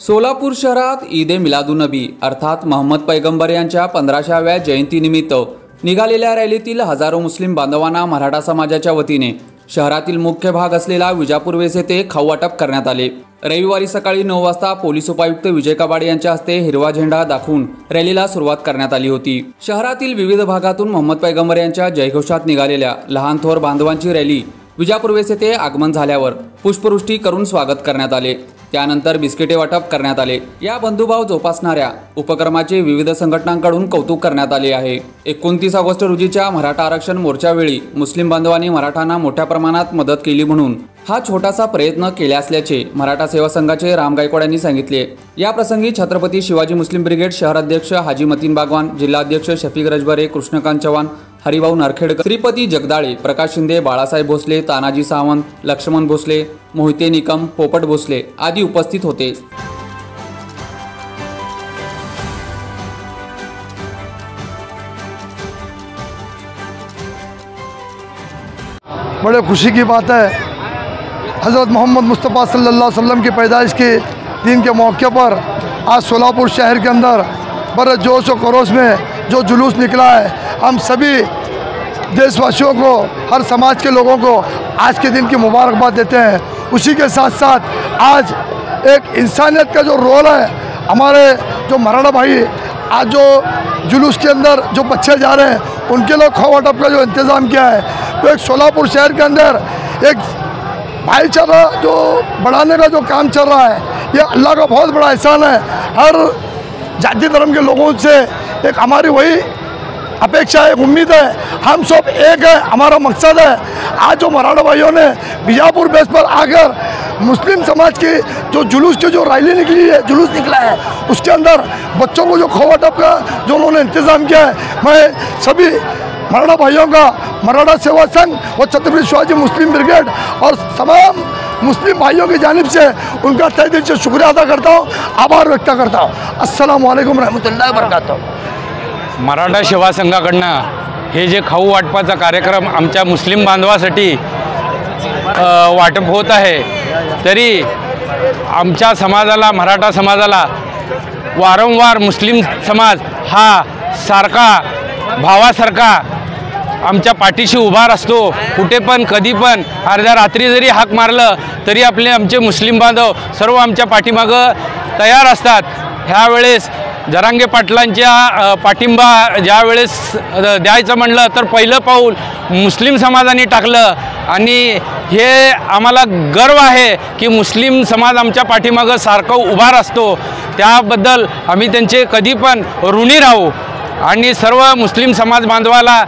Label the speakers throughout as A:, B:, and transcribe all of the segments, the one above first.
A: सोलापूर शहरात ईद-ए-मिलादुन्नबी अर्थात मोहम्मद पैगंबर यांच्या 15व्या जयंतीनिमित्त निघालेल्या रॅलीतील हजारो मुस्लिम बांधवांना मराठा समाजाच्या वतीने शहरातील मुख्य भाग असलेला विजापूर वेस येथे खाऊ वाटप करण्यात आले। रविवारी सकाळी 9 वाजता पोलीस उपायुक्त विजय कबाडे यांच्या हस्ते हिरवा झेंडा दाखवून रॅलीला सुरुवात करण्यात आली होती। शहरातील विविध भागातून मोहम्मद पैगंबर यांच्या जयघोषात निघालेल्या लहान थोर बांधवांची रॅली विजापूर वेस येथे आगमन झाल्यावर पुष्पवृष्टी करून स्वागत करण्यात आले। त्यानंतर बिस्किटे वाटप करण्यात आले। या बंधुभाव जोपासणाऱ्या उपक्रमाचे विविध संघटनांकडून कौतुक करण्यात आले आहे। 29 ऑगस्ट रोजीच्या मराठा आरक्षण मोर्चावेळी मुस्लिम बांधवांनी मराठांना मोठ्या प्रमाणात मदत केली म्हणून हा छोटासा प्रयत्न केला असल्याचे मराठा सेवा संघाचे राम गायकवाड यांनी सांगितले। या प्रसंगी छत्रपती शिवाजी मुस्लिम ब्रिगेड शहर अध्यक्ष हाजी मतीन बागवान, जिल्हाध्यक्ष शफीक रजबरे, कृष्णकांत चव्हाण, हरिभाऊ नरखेडकर, श्रीपती जगदाळे, प्रकाश शिंदे, बाळासाहेब भोसले, तानाजी सावंत, लक्ष्मण भोसले, मोहिते निकम, पोपट भोसले आदी उपस्थित होते।
B: बड़े खुशी की बात है, हज़रत मोहम्मद मुस्तफ़ा सल्लल्लाहु अलैहि वसल्लम की पैदाइश के दिन के मौके पर आज सोलापुर शहर के अंदर बड़े जोश और खरोश में जो जुलूस निकला है, हम सभी देशवासियों को, हर समाज के लोगों को आज के दिन की मुबारकबाद देते हैं। उसी के साथ साथ आज एक इंसानियत का जो रोल है, हमारे जो मराठा भाई आज जो जुलूस के अंदर जो बच्चे जा रहे हैं उनके लिए खाऊ वाटप का जो इंतज़ाम किया है, तो एक सोलापुर शहर के अंदर एक भाईचारा जो बढ़ाने का जो काम चल रहा है, ये अल्लाह का बहुत बड़ा एहसान है। हर जाति धर्म के लोगों से एक हमारी वही अपेक्षा है, उम्मीद है, हम सब एक है, हमारा मकसद है। आज जो मराठा भाइयों ने बीजापुर बेस पर आकर मुस्लिम समाज की जो जुलूस की जो रैली निकली है, जुलूस निकला है, उसके अंदर बच्चों को जो खाऊ वाटप का जो उन्होंने इंतज़ाम किया है, मैं सभी मराठा भाइयों का, मराठा सेवा संघ और छत्रपति शिवाजी मुस्लिम ब्रिगेड और तमाम मुस्लिम भाइयों की जानिब से उनका तहे दिल से शुक्रिया अदा करता हूँ, आभार व्यक्त करता हूँ। अस्सलामु अलैकुम रहमतुल्लाहि व बरकातुहू।
C: मराठा सेवा संघाकडनं हे जे खाऊ वाटपाचा कार्यक्रम आमच्या मुस्लिम बांधवासाठी वाटप होत आहे, तरी आमच्या समाजाला, मराठा समाजाला वारंवार मुस्लिम समाज हा सारखा भावासारखा आमच्या पाठीशी उभा असतो। कुठे पण कधी पण अर्ध्या रात्री जरी हाक मारलं तरी आमचे मुस्लिम बांधव सर्व आमच्या पाठीमागं तयार असतात। ह्यावेळेस जरांगे पाटलांच्या पाठिंबा ज्यावेळेस द्यायचं म्हणलं तर पहिलं पाऊल मुस्लिम समाजाने टाकलं आणि हे आम्हाला गर्व आहे की मुस्लिम समाज आमच्या पाठीमागं सारखं उभा असतो। त्याबद्दल आम्ही त्यांचे कधी पण ऋणी राहू आणि सर्व मुस्लिम समाज बांधवाला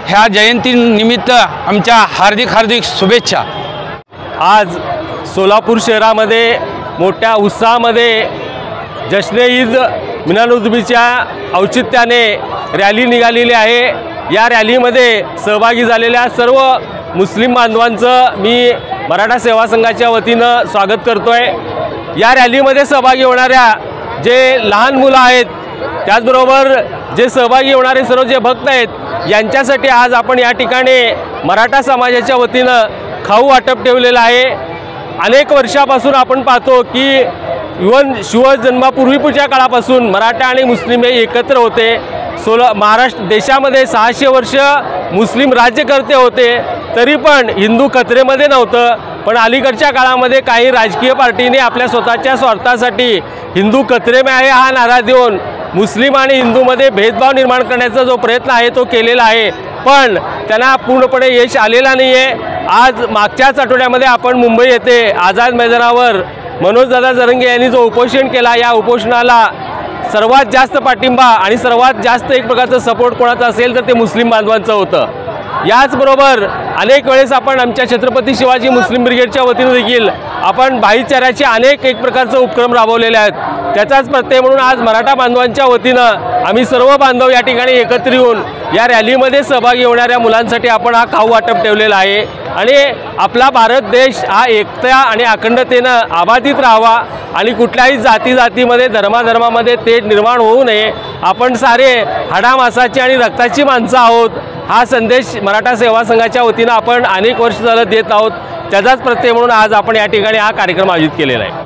C: ह्या जयंतीनिमित्त आमच्या हार्दिक शुभेच्छा।
D: आज सोलापूर शहरामध्ये मोठ्या उत्साहामध्ये जश्न ईद मिलादुन्नबीच्या औचित्याने रॅली निघालेली आहे। या रॅलीमध्ये सहभागी झालेल्या सर्व मुस्लिम बांधवांचं मी मराठा सेवा संघाच्या वतीनं स्वागत करतोय। या रॅलीमध्ये सहभागी होणाऱ्या जे लहान मुलं आहेत, त्याचबरोबर जे सहभागी होणारे सर्व जे भक्त आहेत, यांच्यासाठी आज आपण या ठिकाणी मराठा समाजाच्या वतीनं खाऊ वाटप ठेवलेलं आहे। अनेक वर्षापासून आपण पाहतो की शिवजन्मापूर्वीच्या काळापासून मराठा आणि मुस्लिम हे एकत्र होते। महाराष्ट्र देशामध्ये 600 वर्ष मुस्लिम राज्यकर्ते होते, तरी पण हिंदू कचरेमध्ये नव्हतं। पण अलीकडच्या काळामध्ये काही राजकीय पार्टीने आपल्या स्वतःच्या स्वार्थासाठी हिंदू कचरे में आहे हा नारा देऊन मुस्लिम आणि हिंदूमध्ये भेदभाव निर्माण करण्याचा जो प्रयत्न आहे तो केलेला आहे, पण त्यांना पूर्णपणे यश आलेला नाही आहे। आज मागच्याच आठवड्यामध्ये आपण मुंबई येथे आझाद मैदानावर मनोजदादा जरंगे यांनी जो उपोषण केला, या उपोषणाला सर्वात जास्त पाठिंबा आणि सर्वात जास्त एक प्रकारचं सपोर्ट कोणाचा असेल तर ते मुस्लिम बांधवांचं होतं। याचबरोबर अनेक वेळेस आपण आमच्या छत्रपती शिवाजी मुस्लिम ब्रिगेडच्या वतीने देखील आपण भाईचाऱ्याचे अनेक एक प्रकारचे उपक्रम राबवलेले आहेत। त्याचाच प्रत्यय म्हणून आज मराठा बांधवांच्या वतीनं आम्ही सर्व बांधव या ठिकाणी एकत्र येऊन या रॅलीमध्ये सहभागी होणाऱ्या मुलांसाठी आपण हा खाऊ वाटप ठेवलेला आहे। आणि आपला भारत देश हा एकता आणि अखंडतेनं आबाधित राहावा आणि कुठल्याही जातीमध्ये धर्मामध्ये तेढ निर्माण होऊ नये। आपण सारे हाडामासाची आणि रक्ताची माणसं आहोत, हा संदेश मराठा सेवा संघाच्या वतीनं आपण अनेक वर्ष झालं देत आहोत। त्याचाच प्रत्यय म्हणून आज आपण या ठिकाणी हा कार्यक्रम आयोजित केलेला आहे।